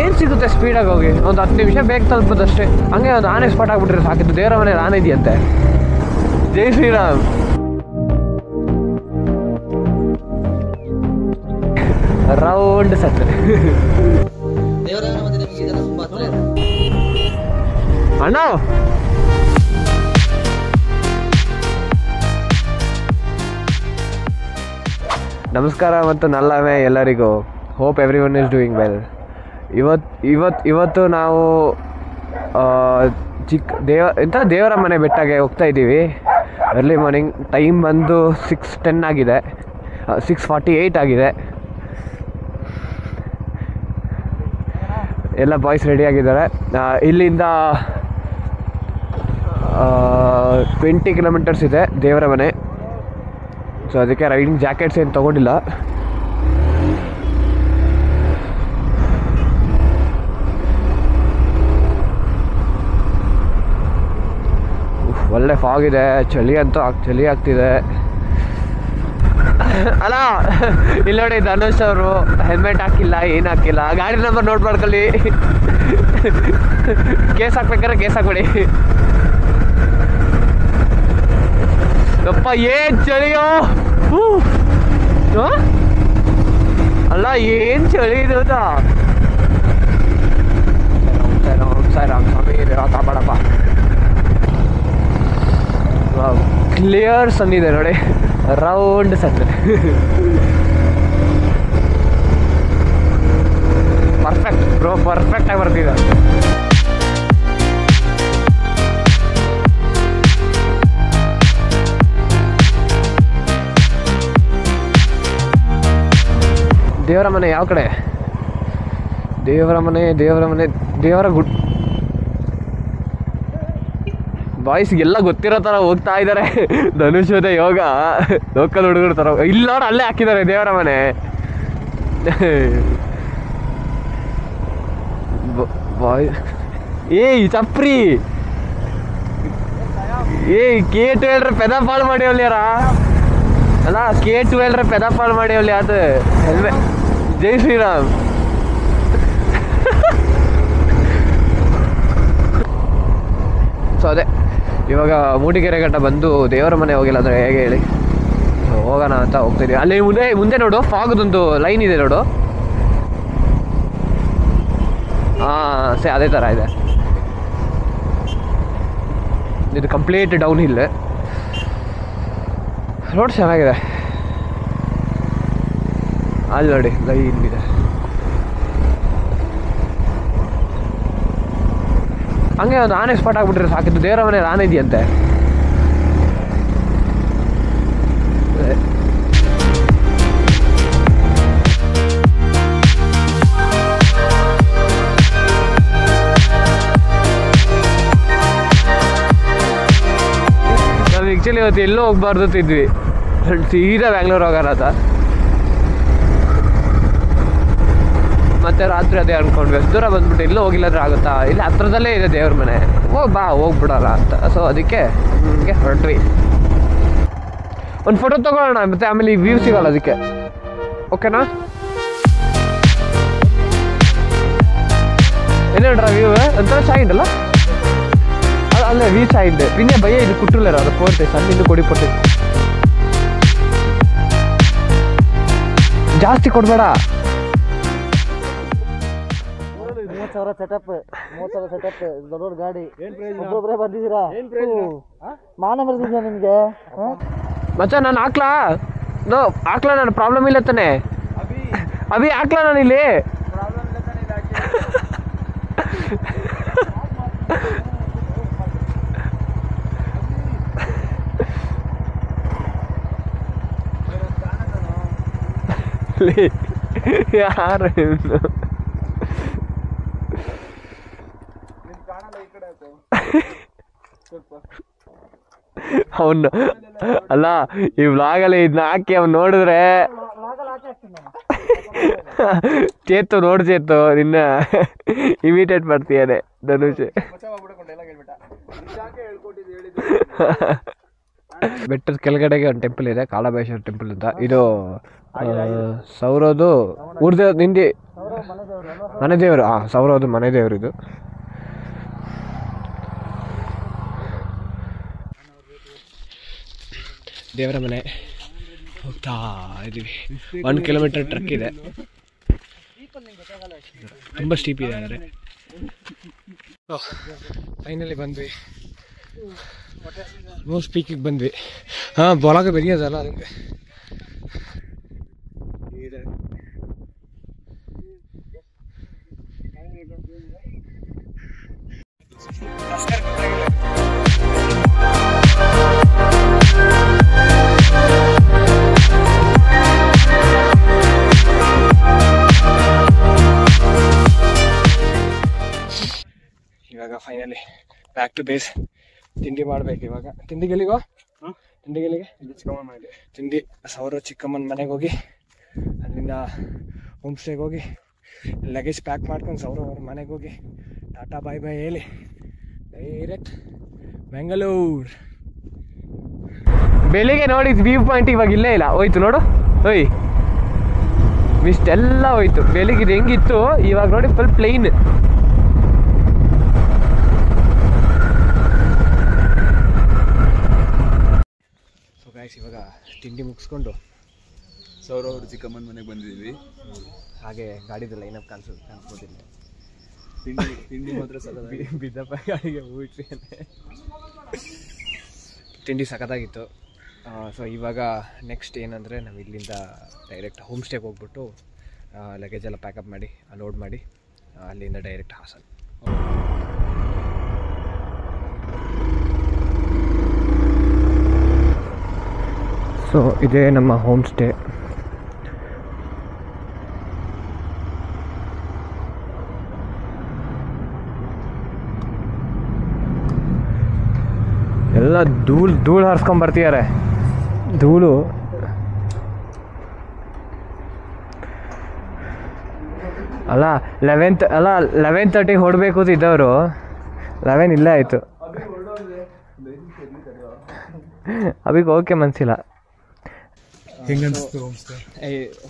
ಏನು ಸಿಗುತ್ತೆ ಸ್ಪೀಡಾಗಿ ಹೋಗಿ ಒಂದು 10 ನಿಮಿಷ ಬೇಗ ತಲುಪೋದಷ್ಟೇ. ಹಂಗೆ ಒಂದು ಆನೆ ಸ್ಪಾಟ್ ಆಗಿಬಿಟ್ರೆ ಸಾಕಿದ್ದು. ದೇವರ ಮನೆ ಆನೆ ಇದೆಯಂತೆ. ಜೈ ಶ್ರೀರಾಮ್. ರೌಂಡ್ ಸಟ್ ಅಣ್ಣ. ನಮಸ್ಕಾರ ಮತ್ತು ನಲ್ಲಮೆ ಎಲ್ಲರಿಗೂ. Hope every one is doing well. ಇವತ್ತು ನಾವು ದೇವರ ಮನೆ ಬೆಟ್ಟಗೆ ಹೋಗ್ತಾ ಇದ್ದೀವಿ. Early morning. ಟೈಮ್ ಬಂದು 6:10 ಆಗಿದೆ, 6:48 ಆಗಿದೆ. ಎಲ್ಲ ಬಾಯ್ಸ್ ರೆಡಿ ಆಗಿದ್ದಾರೆ. ಇಲ್ಲಿಂದ 20 ಕಿಲೋಮೀಟರ್ಸ್ ಇದೆ ದೇವರ ಮನೆ. ಸೊ ಅದಕ್ಕೆ ರೈಡಿಂಗ್ ಜಾಕೆಟ್ಸ್ ಏನು ತೊಗೊಂಡಿಲ್ಲ. ಒಳ್ಳೆ ಫಾಗ್ ಇದೆ, ಚಳಿ ಆಗ್ತಿದೆ ಅಲ್ಲ. ಇಲ್ಲಿ ನೋಡಿ ಧನುಷ್ ಅವರು ಹೆಲ್ಮೆಟ್ ಹಾಕಿಲ್ಲ, ಏನು ಹಾಕಿಲ್ಲ. ಗಾಡಿ ನಂಬರ್ ನೋಟ್ ಮಾಡ್ಕೊಳ್ಳಿ. ಕೇಸ್ ಹಾಕ್ಬೇಕಾದ್ರೆ ಕೇಸ್ ಹಾಕ್ಬೇಡಿ. ಯಪ್ಪ ಏನ್ ಚಳಿಯೋ. ಅಲ್ಲ ಏನ್ ಚಳಿ ಇದು. ರಾಮ್ ಸ್ವಾಮಿ ಕಾಪಾಡಪ್ಪ. ಕ್ಲಿಯರ್ ಸನ್ ಇದೆ ನೋಡಿ, ರೌಂಡ್ ಸನ್. ಪರ್ಫೆಕ್ಟ್ ಬ್ರೋ, ಪರ್ಫೆಕ್ಟ್ ಆಗಿ ಬರ್ತಿದೆ. ದೇವರ ಮನೆ ಯಾವ ಕಡೆ? ದೇವರ ಗುಡ್. ಬಾಯ್ಸ್ಗೆಲ್ಲ ಗೊತ್ತಿರೋ ಥರ ಹೋಗ್ತಾ ಇದ್ದಾರೆ. ಧನುಷ್ ಜೊತೆ ಯೋಗ ಲೋಕಲ್ ಹುಡುಗರು ಥರ. ಇಲ್ಲ ಅಲ್ಲೇ ಹಾಕಿದ್ದಾರೆ ದೇವರ ಮನೆ. ಬಾಯ್ ಏಯ್ ಚಪ್ರಿ, ಏಯ್ K2 ಹೇಳ್ರೆ ಪೆದಪಾಲ್ ಮಾಡಿ ಒಳ್ಳೆಯಾರ ಅಲ್ಲ. K2 ಹೇಳ್ರೆ ಪೆದಪಾಲ್ ಮಾಡಿ ಒಳ್ಳೆ ಅದು ಹೆಲ್ಮೆಟ್. ಜೈ ಶ್ರೀರಾಮ್. ಸೊ ಅದೇ ಇವಾಗ ಮೂಡಿಗೆರೆ ಘಟ್ಟ ಬಂದು ದೇವರ ಮನೆ ಹೋಗಿಲ್ಲ ಅಂದರೆ ಹೇಗೆ ಹೇಳಿ. ಹೋಗೋಣ ಅಂತ ಹೋಗ್ತಿದ್ದೀವಿ. ಅಲ್ಲಿ ಮುಂದೆ ನೋಡು, ಫಾಗದೊಂದು ಲೈನ್ ಇದೆ ನೋಡು. ಹಾಂ ಅದೇ ಥರ ಇದೆ. ಇದು ಕಂಪ್ಲೀಟ್ ಡೌನ್ ಹಿಲ್. ರೋಡ್ ಚೆನ್ನಾಗಿದೆ. ಅಲ್ಲಿ ನೋಡಿ ಲೈನ್ ಇದೆ. ಹಂಗೆ ಒಂದು ಆನೆ ಸ್ಪಾಟ್ ಆಗಿಬಿಟ್ರೆ ಸಾಕಿದ್ದು. ದೇವರ ಮನೆ ಆನೆ ಇದೆಯಂತೆ. ನಾವು ಆ್ಯಕ್ಚುಲಿ ಇವತ್ತು ಎಲ್ಲೂ ಹೋಗ್ಬಾರ್ದು ತಿದ್ವಿ, ಸೀದಾ ಬ್ಯಾಂಗ್ಳೂರ್ ಹೋಗೋಣ ಅಂತ. ಮತ್ತೆ ರಾತ್ರಿ ಅದೇ ಅನ್ಕೊಂಡ್ವಿ, ಎಷ್ಟು ದೂರ ಬಂದ್ಬಿಟ್ಟು ಎಲ್ಲೂ ಹೋಗಿಲ್ಲಾದ್ರೆ ಆಗುತ್ತಾ, ಇಲ್ಲಿ ಹತ್ರದಲ್ಲೇ ಇದೆ ದೇವ್ರ ಮನೆ, ಹೋಗ್ಬಿಡೋಲ್ಲ ಅಂತ. ಸೊ ಅದಕ್ಕೆ ನಿಮಗೆ ಹೊರಟ್ವಿ. ಒಂದು ಫೋಟೋ ತೊಗೊಳ್ಳೋಣ, ಮತ್ತೆ ಆಮೇಲೆ ಈ ವ್ಯೂ ಸಿಗಲ್ಲ ಅದಕ್ಕೆ. ಓಕೆನಾ? ಏನೇಳ್ರ ವ್ಯೂ ಒಂಥರ ಚೆನ್ನಾಗಿದ್ದಲ್ಲ. ಅಲ್ಲೇ ವ್ಯೂ ಚೆನ್ನಾಗಿದೆ. പിന്നെ ಭಯ ಇದು ಕುಟ್ಟುಲ್ಲರ ಅದು ಪೋರ್ತೆ ಸಣ್ಣಿಂದು ಕೊಡಿ ಪೊಟ್ಟೆ ಜಾಸ್ತಿ ಕೊಡಬೇಡ. 30,000 ಸೆಟಪ್, 30,000 ಸೆಟಪ್, ದೊಡ್ಡ ಗಾಡಿ. ಒಬ್ಬೊಬ್ಬರೇ ಬಂದಿದ್ದೀರಾ? ಮಾನ ಬರ್ತಿದ್ಯಾ ನಿಮಗೆ? ಮಚ್ಚ ನಾನು ಹಾಕ್ಲಾ? ನಾನು ಪ್ರಾಬ್ಲಮ್ ಇಲ್ಲ ತಾನೆ? ಅಭಿ ಹಾಕ್ಲಾ ನಾನು ಇಲ್ಲಿ? ಯಾರು ಅವನು ಅಲ್ಲ, ಈ ವ್ಲಾಗಲ್ಲಿ ಇದನ್ನ ಹಾಕಿ ಅವ್ನು ನೋಡಿದ್ರೆ ಚೇತು ನೋಡು, ಚೇತು ನಿನ್ನ ಇಮಿಟೇಟ್ ಮಾಡ್ತೀಯಾನೆ ಧನುಷ್. ಬೆಟ್ಟದ ಕೆಳಗಡೆಗೆ ಒಂದು ಟೆಂಪಲ್ ಇದೆ, ಕಾಳಭೈರೇಶ್ವರ ಟೆಂಪಲ್ ಅಂತ. ಇದು ಸೌರದು ನಿಂದಿ ಮನೆ ದೇವರು ಸೌರವ್ರದ್ದು ಮನೆ ದೇವರು ಇದು. ದೇವರ ಮನೆ ಹೋಗ್ತಾ ಇದ್ದೀವಿ. 1 ಕಿಲೋಮೀಟರ್ ಟ್ರಕ್ ಇದೆ, ತುಂಬ ಸ್ಟೀಪ್ ಇದೆ. ಅಂದರೆ ಫೈನಲಿ ಬಂದ್ವಿ, ಆಲ್ಮೋಸ್ಟ್ ಪೀಕಿಗೆ ಬಂದ್ವಿ. ಬೊಳಗ ಬೆರಿಯೋದಲ್ಲ ಅದಕ್ಕೆ. ಇವಾಗ ಫೈನಲಿ ಬ್ಯಾಕ್ ಟು ಬೇಸ್. ತಿಂಡಿ ಮಾಡ್ಬೇಕು ಇವಾಗ. ತಿಂಡಿಗೆಲ್ಲಿಗೋ? ತಿಂಡಿಗೆಲ್ಲಿಗೆ? ತಿಂಡಿ ಸೌರ ಚಿಕ್ಕಮ್ಮನ ಮನೆಗೆ ಹೋಗಿ ಅಲ್ಲಿಂದ ಹೋಮ್ ಸ್ಟೇಗೆ ಹೋಗಿ ಲಗೇಜ್ ಪ್ಯಾಕ್ ಮಾಡ್ಕೊಂಡು ಸೌರ ಅವ್ರ ಮನೆಗೆ ಹೋಗಿ ಟಾಟಾ ಬಾಯ್ ಬಾಯ್ ಹೇಳಿ ಡೈರೆಕ್ಟ್ ಬೆಂಗಳೂರು. ಬೆಳಿಗ್ಗೆ ನೋಡಿದ್ ವ್ಯೂ ಪಾಯಿಂಟ್ ಇವಾಗ ಇಲ್ಲೇ ಇಲ್ಲ, ಹೋಯ್ತು ನೋಡು. ಹೋಯ್ ಇಷ್ಟೆಲ್ಲ ಹೋಯ್ತು. ಬೆಳಿಗ್ಗೆ ಇದು ಹೆಂಗಿತ್ತು, ಇವಾಗ ನೋಡಿ ಫುಲ್ ಪ್ಲೇನ್. ಸೊ ಗೈಸ್, ಇವಾಗ ತಿಂಡಿ ಮುಗಿಸ್ಕೊಂಡು ಸೌರ ಅವ್ರ ಚಿಕ್ಕಮ್ಮನ ಮನೆಗೆ ಬಂದಿದ್ದೀವಿ. ಹಾಗೆ ಗಾಡಿದು ಲೈನಪ್ ಕಾಣಿಸ್ಬೋದಿಲ್ಲ. ತಿಂಡಿ ಮಾತ್ರ ಬಿದ್ದಪ್ಪ ಗಾಡಿಗೆ ಹೂವಿಟ್ರಿ ತಿಂಡಿ ಸಖತ್ತಾಗಿತ್ತು. ಸೊ ಇವಾಗ ನೆಕ್ಸ್ಟ್ ಏನಂದರೆ ನಾವು ಇಲ್ಲಿಂದ ಡೈರೆಕ್ಟ್ ಹೋಮ್ ಸ್ಟೇಗೆ ಹೋಗ್ಬಿಟ್ಟು ಲಗೇಜ್ ಎಲ್ಲ ಪ್ಯಾಕಪ್ ಮಾಡಿ ಲೋಡ್ ಮಾಡಿ ಅಲ್ಲಿಂದ ಡೈರೆಕ್ಟ್ ಹಾಸನ. ಸೊ ಇದೇ ನಮ್ಮ ಹೋಮ್ ಸ್ಟೇ. ಎಲ್ಲ ಧೂಳು ಹಾರಿಸ್ಕೊಂಬರ್ತಿದ್ದಾರೆ. ಧೂಳು ಅಲ್ಲ 11:30 ಹೊಡಬೇಕು ಇದ್ದವರು 11 ಇಲ್ಲೇ ಆಯಿತು. ಅವಿಗೆ ಓಕೆ ಮನ್ಸಿಲ್ಲ.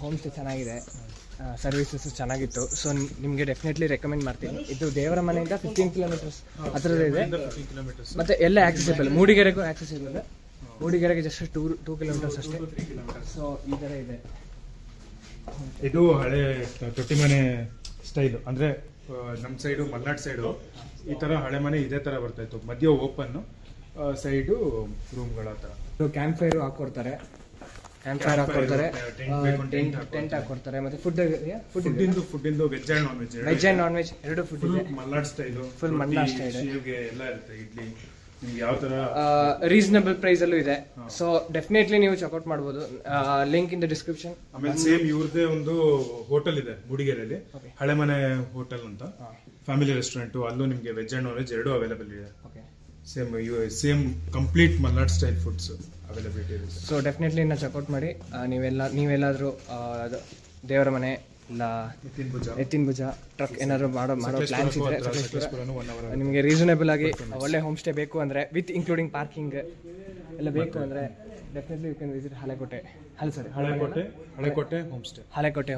ಹೋಮ್ ಸ್ಟೇ ಚೆನ್ನಾಗಿದೆ, ಸರ್ವಿಸಸ್ ಚೆನ್ನಾಗಿತ್ತು. ಸೊ ನಿಮಗೆ ಡೆಫಿನೆಟ್ಲಿ ರೆಕಮೆಂಡ್ ಮಾಡ್ತೀನಿ. ಇದು ದೇವರ ಮನೆಯಿಂದ 15 ಕಿಲೋಮೀಟರ್ಸ್ ಹತ್ತಿರದಿದೆ, ಮತ್ತು ಎಲ್ಲ ಆಕ್ಸೆಸಿಬಲ್. ಮೂಡಿಗೆರೆಗೂ ಆಕ್ಸೆಸಿಬಲ್. ಮೂಡಿಗೆರೆಗೆ ಜಸ್ಟ್ 2 ಕಿಲೋಮೀಟರ್ಸ್ ಅಷ್ಟೇ. ಸೊ ಈ ಥರ ಇದೆ. ಇದು ಹಳೆ ತೊಟ್ಟಿ ಮನೆ ಸ್ಟೈಲು. ಅಂದರೆ ನಮ್ಮ ಸೈಡು ಮಲ್ನಾಡ್ ಸೈಡು ಈ ಥರ ಹಳೆ ಮನೆ ಇದೇ ಥರ ಬರ್ತಾಯಿತ್ತು. ಮಧ್ಯ ಓಪನ್ನು, ಸೈಡು ರೂಮ್ಗಳ ಥರ. ಕ್ಯಾಂಪ್ ಫೈರು ಹಾಕ್ಕೊಡ್ತಾರೆ, ಟೆಂಟ್ ಹಾಕ್ಕೊಡ್ತಾರೆ. ಮತ್ತು ಫುಡ್ಡಿಂದು ವೆಜ್ ಆ್ಯಂಡ್ ನಾನ್ ವೆಜ್ ಎರಡು ಫುಡ್ ಇದೆ. Malnad style, full Malnad style ಎಲ್ಲ ಇರುತ್ತೆ. ಇಡ್ಲಿ ನಿಮ್ಗೆ ಯಾವ ಥರ ರೀಸನಬಲ್ ಪ್ರೈಸಲ್ಲೂ ಇದೆ. ಸೊ ಡೆಫಿನೆಟ್ಲಿ ನೀವು ಚೆಕ್ಔಟ್ ಮಾಡ್ಬೋದು. Link in the description. ಆಮೇಲೆ ಸೇಮ್ ಇವ್ರದೇ ಒಂದು ಹೋಟೆಲ್ ಇದೆ ಮೂಡಿಗೆರೆಯಲ್ಲಿ, ಹಳೆ ಮನೆ ಹೋಟೆಲ್ ಅಂತ, ಫ್ಯಾಮಿಲಿ ರೆಸ್ಟೋರೆಂಟು. ಅಲ್ಲೂ ನಿಮಗೆ ವೆಜ್ ಆ್ಯಂಡ್ ನಾನ್ ವೆಜ್ ಎರಡೂ ಅವೈಲೇಬಲ್ ಇದೆ. Same complete Malnad style foods availability ಇರುತ್ತೆ. ಸೊ ಡೆಫಿನೆಟ್ಲಿ ಇನ್ನು ಚೆಕ್ಔಟ್ ಮಾಡಿ. ನೀವೆಲ್ಲಾದರೂ ದೇವರ ಮನೆ ಇಲ್ಲ ಎತ್ತಿನ ಭುಜ ಟ್ರಕ್ ಏನಾದರೂ ಮಾಡೋ ಪ್ಲಾನ್ಸ್ ಇದ್ದರೆ ನಿಮಗೆ ರೀಸನೇಬಲ್ ಆಗಿ ಒಳ್ಳೆ ಹೋಮ್ ಸ್ಟೇ ಬೇಕು ಅಂದರೆ ವಿತ್ ಇನ್ಕ್ಲೂಡಿಂಗ್ ಪಾರ್ಕಿಂಗ್ ಎಲ್ಲ ಬೇಕು ಅಂದರೆ definitely you can visit Halekote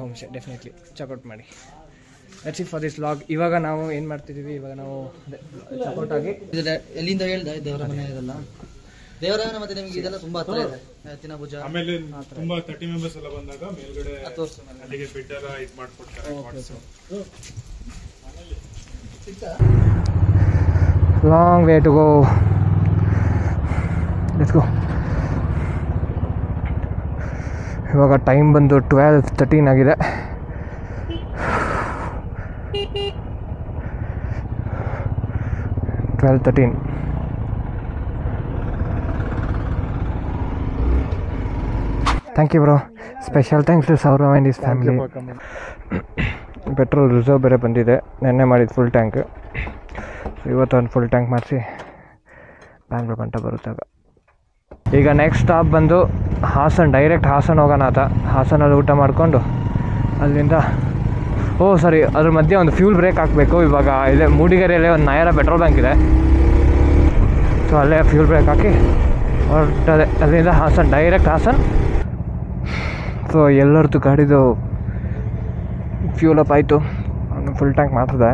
home stay. Definitely check out ಮಾಡಿ. That's it for this vlog. ಇವಾಗ ನಾವು ಏನು ಮಾಡ್ತಿದ್ದೀವಿ, ಇವಾಗ ನಾವು ಚೆಕ್ಔಟ್ ಆಗಿ ಎಲ್ಲಿಂದ ಹೇಳ್ದೆ ದೇವರ ಮನೆ ಇದೆಲ್ಲ ದೇವರ ಮನೆ. ಮತ್ತೆ ನಿಮಗೆ ಇದೆಲ್ಲ ತುಂಬಾ ಹತ್ರ ಇದೆ. ಎತ್ತಿನ ಭುಜ ಆಮೇಲೆ ತುಂಬಾ 30 ಮೆಂಬರ್ಸ್ ಎಲ್ಲ ಬಂದಾಗ ಮೇಲ್ಗಡೆ ಅಲ್ಲಿಗೆ ಬೆಡ್ ಎಲ್ಲ ಇದು ಮಾಡ್ಕೊಡ್ತಾರೆ. Long way to go. Let's go. ಇವಾಗ ಟೈಮ್ ಬಂದು 12:13 ಆಗಿದೆ. Thank you bro. Special thanks to Sourav and his family. Petrol reserve ಬೇರೆ ಬಂದಿದೆ. ನೆನ್ನೆ ಮಾಡಿದ್ದು ಫುಲ್ ಟ್ಯಾಂಕ್. ಇವತ್ತೊಂದು ಫುಲ್ ಟ್ಯಾಂಕ್ ಮಾಡಿಸಿ ಬ್ಯಾಂಗ್ಳೂರ್ ಗಂಟ ಬರುತ್ತಾಗ. ಈಗ ನೆಕ್ಸ್ಟ್ ಸ್ಟಾಪ್ ಬಂದು ಹಾಸನ್. ಡೈರೆಕ್ಟ್ ಹಾಸನ್ ಹೋಗೋಣ ಅಂತ. ಹಾಸನಲ್ಲಿ ಊಟ ಮಾಡಿಕೊಂಡು ಅಲ್ಲಿಂದ ಅದ್ರ ಮಧ್ಯೆ ಒಂದು ಫ್ಯೂಲ್ ಬ್ರೇಕ್ ಹಾಕಬೇಕು. ಇವಾಗ ಇಲ್ಲೇ ಮೂಡಿಗೆರೆಯಲ್ಲೇ ಒಂದು ನಾಯರ ಪೆಟ್ರೋಲ್ ಬ್ಯಾಂಕ್ ಇದೆ. ಸೊ ಅಲ್ಲೇ ಫ್ಯೂಲ್ ಬ್ರೇಕ್ ಹಾಕಿ ಹೊರಟದೆ. ಅಲ್ಲಿಂದ ಹಾಸನ್, ಡೈರೆಕ್ಟ್ ಹಾಸನ್. ಸೊ ಎಲ್ಲರದ್ದು ಗಾಡಿದು ಫ್ಯೂಲ್ ಅಪ್ ಆಯಿತು, ಫುಲ್ ಟ್ಯಾಂಕ್ ಮಾಡ್ತದೆ.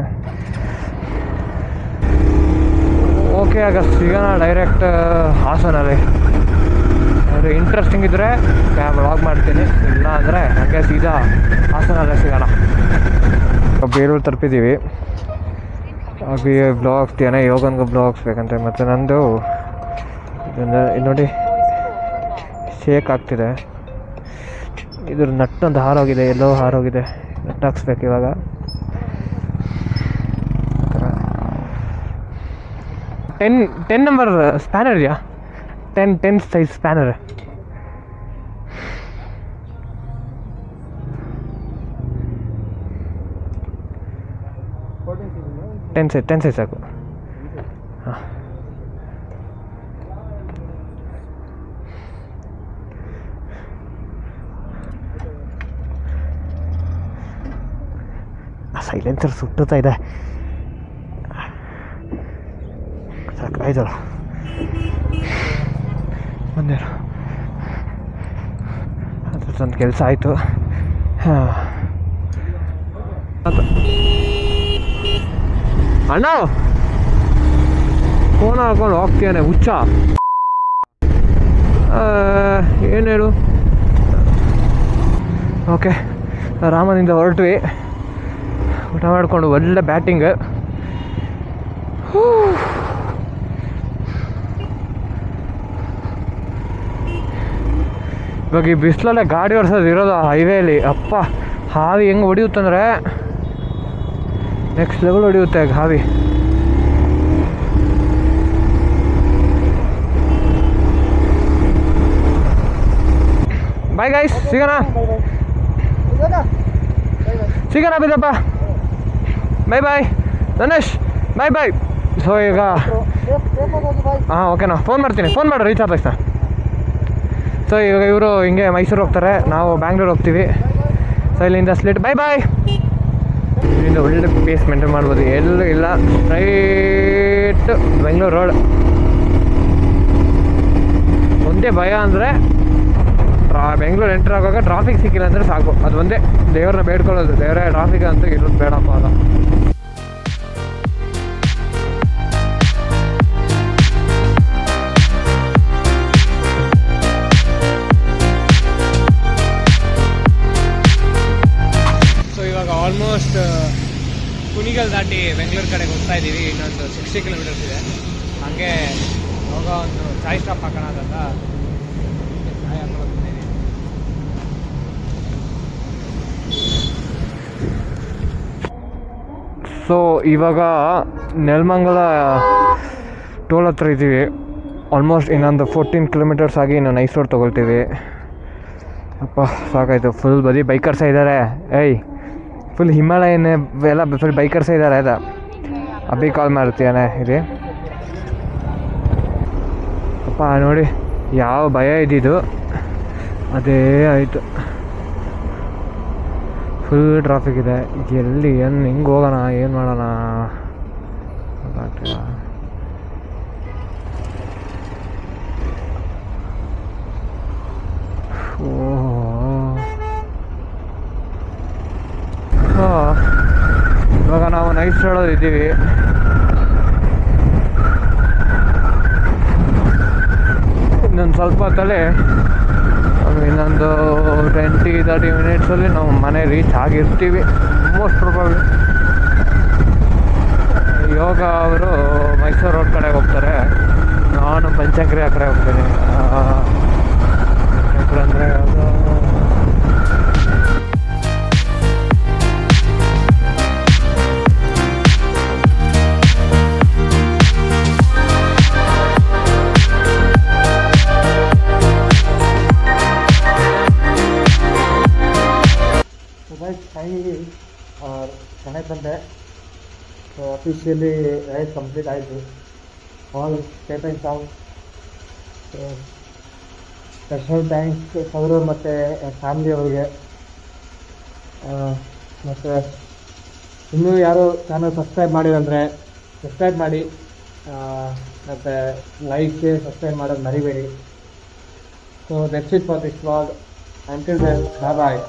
ಓಕೆ, ಆಗ ಸಿಗೋಣ ಡೈರೆಕ್ಟ್ ಹಾಸನಲ್ಲಿ. ಅದು ಇಂಟ್ರೆಸ್ಟಿಂಗ್ ಇದ್ದರೆ ವ್ಲಾಗ್ ಮಾಡ್ತೀನಿ, ಇಲ್ಲ ಅಂದರೆ ಹಾಗೆ ಸೀದಾ ಹಾಸನಲ್ಲೇ ಸಿಗೋಣ. ಬೇಲೂರು ತಲುಪಿದ್ದೀವಿ. ಹಾಗೆ ಬ್ಲಾಗ್ಸ್ ಏನೇ ಯೋಗನ್ಗೆ ಬ್ಲಾಗ್ಸ್ ಬೇಕಂತೆ. ಮತ್ತು ನಂದು ಇದು ನೋಡಿ ಶೇಕ್ ಆಗ್ತಿದೆ. ಇದ್ರ ನಟ್ಟೊಂದು ಹಾರೋಗಿದೆ, ಎಲ್ಲೋ ಹಾರೋಗಿದೆ, ನಟ್ಟು ಹಾಕ್ಸ್ಬೇಕು ಇವಾಗ. ಟೆನ್ ನಂಬರ್ ಸ್ಪ್ಯಾನರ್ ಇದೆಯಾ? Ten size spanner. Ten size ಸಾಕು. ಹಾಂ, ಸೈಲೆನ್ಸರ್ ಸುಟ್ಟುತ್ತಾ ಇದೆ. ಸಾಕು, ಆಯ್ತಲ್ಲ, ಒಂದೇನು ಅದ್ರದ್ದೊಂದು ಕೆಲಸ ಆಯಿತು. ಹಾಂ, ಅಣ್ಣ ಫೋನ್ ಹಾಕೊಂಡು ಹೋಗ್ತೀಯಾನೆ ಹುಚ್ಚ. ಏನು ಹೇಳು. ಓಕೆ, ರಾಮನಿಂದ ಹೊರಟ್ವಿ, ಊಟ ಮಾಡಿಕೊಂಡು ಒಳ್ಳೆ ಬ್ಯಾಟಿಂಗ್. ಇವಾಗ ಈ ಬಿಸಿಲಲ್ಲೇ ಗಾಡಿ ಓಡಿಸೋದು ಇರೋದು ಹೈವೇಲಿ. ಅಪ್ಪ, ಹಾವಿ ಹೆಂಗೆ ಹೊಡಿಯುತ್ತಂದರೆ ನೆಕ್ಸ್ಟ್ ಲೆವೆಲ್ ಹೊಡಿಯುತ್ತೆ ಹಾವಿ. ಬಾಯ್ ಗೈಸ್, ಸಿಗೋಣ ಬಿದ್ದಪ್ಪ. ಬಾಯ್ ಬಾಯ್ ಧನೇಶ್, ಬಾಯ್ ಬಾಯ್. ಸೊ ಈಗ ಹಾಂ ಓಕೆನಾ, ಫೋನ್ ಮಾಡು ರೀಚ್ ಆದ ತಕ್ಷಣ. ಸೊ ಇವಾಗ ಇವರು ಹಿಂಗೆ ಮೈಸೂರು ಹೋಗ್ತಾರೆ, ನಾವು ಬ್ಯಾಂಗ್ಳೂರು ಹೋಗ್ತೀವಿ. ಸೊ ಇಲ್ಲಿಂದ ಸ್ಲಿಟ್. ಬಾಯ್ ಬಾಯ್. ಇಲ್ಲಿಂದ ಒಳ್ಳೆ ಪೇಸ್ ಮೇಂಟೈನ್ ಮಾಡ್ಬೋದು, ಎಲ್ಲೂ ಇಲ್ಲ, ಸ್ಟ್ರೈಟ್ ಬೆಂಗಳೂರು ರೋಡ್. ಒಂದೇ ಭಯ ಅಂದರೆ ಬೆಂಗಳೂರು ಎಂಟ್ರ್ ಆಗುವಾಗ ಟ್ರಾಫಿಕ್ ಸಿಕ್ಕಿಲ್ಲ ಅಂದರೆ ಸಾಕು. ಅದು ಒಂದೇ ದೇವ್ರನ್ನ ಬೇಡ್ಕೊಳ್ಳೋದು, ದೇವರೇ ಟ್ರಾಫಿಕ್ ಅಂತೂ ಇರೋದು ಬೇಡಪ್ಪ ಅಲ್ಲ. ಸೊ ಇವಾಗ ಆಲ್ಮೋಸ್ಟ್ ಕುಣಿಗಲ್ ದಾಟಿ ಬೆಂಗಳೂರು ಕಡೆಗೆ ಹೋಗ್ತಾ ಇದ್ದೀವಿ. ಇನ್ನೊಂದು 60 ಕಿಲೋಮೀಟರ್ಸ್ ಇದೆ. ಹಾಗೆ ಹೋಗೋ ಒಂದು ಚಾಯ್ ಸ್ಟಾಪ್ ಹಾಕೋಣ ಅಂತ ಚಾಯ್ ಹಾಕೊಳ್ಳೋದು. ಸೊ ಇವಾಗ ನೆಲಮಂಗಲ ಟೋಲ್ ಹತ್ರ ಇದ್ದೀವಿ. ಆಲ್ಮೋಸ್ಟ್ ಇನ್ನೊಂದು 14 ಕಿಲೋಮೀಟರ್ಸ್ ಆಗಿ ಇನ್ನು ನೈಸ್ ರೋಡ್ ತೊಗೊಳ್ತೀವಿ. ಅಪ್ಪ ಸಾಕಾಯಿತು. ಫುಲ್ ಬರೀ ಬೈಕರ್ಸೇ ಇದ್ದಾರೆ. ಫುಲ್ ಹಿಮಾಲಯನೇ ಎಲ್ಲ ಫುಲ್ ಬೈಕರ್ಸೇ ಇದ್ದಾರೆ. ಅದ ಅಬ್ಬಿ ಕಾಲ್ ಮಾಡ್ತೀಯಾನೆ ಇದೆ. ಅಪ್ಪ ನೋಡಿ ಯಾವ ಭಯ ಇದ್ದಿದ್ದು ಅದೇ ಆಯಿತು. ಫುಲ್ ಟ್ರಾಫಿಕ್ ಇದೆ. ಎಲ್ಲಿ ಹೆಂಗೆ ಹೋಗೋಣ, ಏನು ಮಾಡೋಣ ಗೊತ್ತಾಗ್ತಿಲ್ಲ. ಇವಾಗ ನಾವು ನೈಟ್ ರೋಡಲ್ಲಿ ಇದ್ದೀವಿ. ಇನ್ನೊಂದು ಸ್ವಲ್ಪ ಹೊತ್ತಲ್ಲಿ ಇನ್ನೊಂದು 20-30 ಮಿನಿಟ್ಸಲ್ಲಿ ನಾವು ಮನೆ ರೀಚ್ ಆಗಿರ್ತೀವಿ ಮೋಸ್ಟ್ ಪ್ರಾಬಬ್ಲಿ. ಯೋಗ ಅವರು ಮೈಸೂರು ರೋಡ್ ಕಡೆಗೆ ಹೋಗ್ತಾರೆ, ನಾನು ಪಂಚಕ್ರಿ ಆ ಕಡೆ ಹೋಗ್ತೀನಿ. ಪಂಚಕ್ರಿ ಅಂದರೆ ಯಾವುದು ಮನೆಗೆ ಬಂದೆ. ಸೊ ಅಫಿಷಿಯಲಿ ರೈಡ್ ಕಂಪ್ಲೀಟ್ ಆಯಿತು. All status song. Special thanks ಅವರು ಮತ್ತು ಫ್ಯಾಮಿಲಿಯವ್ರಿಗೆ. ಮತ್ತು ಇನ್ನೂ ಯಾರು ಚಾನಲ್ ಸಬ್ಸ್ಕ್ರೈಬ್ ಮಾಡಿದಂದರೆ ಸಬ್ಸ್ಕ್ರೈಬ್ ಮಾಡಿ, ಮತ್ತು ಲೈಕ್ ಸಬ್ಸ್ಕ್ರೈಬ್ ಮಾಡೋದು ಮರಿಬೇಡಿ. So that's it for this vlog. Until then bye bye.